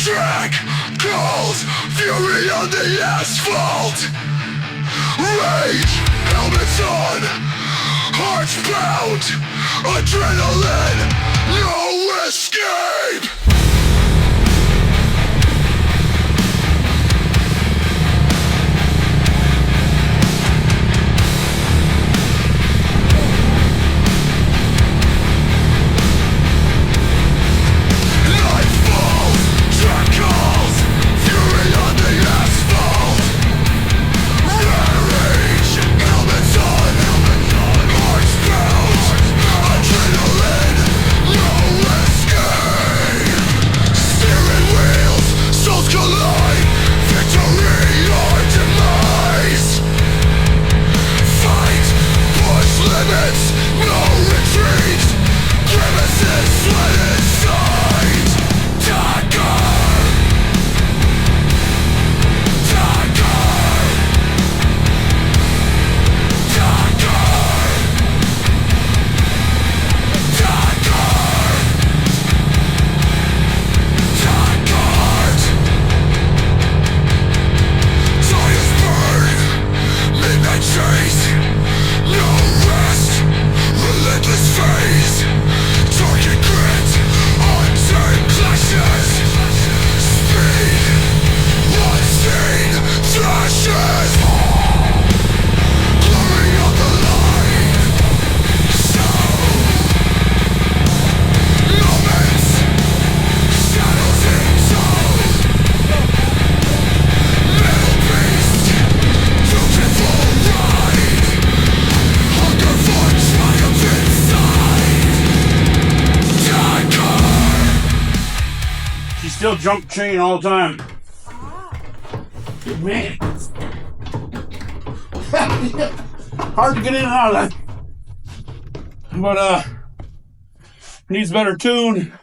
track calls fury on the asphalt. Rage, helmets on, hearts pound, adrenaline, no escape. Still jump chain all the time. Man. Hard to get in and out of that. But needs a better tune.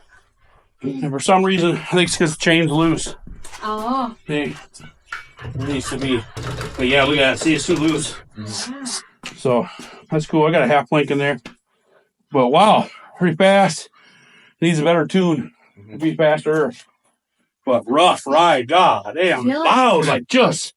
And for some reason, I think it's because the chain's loose. Oh. It needs to be. But yeah, look at that. See, it's too loose. So that's cool. I got a half link in there. But wow, pretty fast. Needs a better tune. It'd be faster. But rough ride, god damn, loud, like just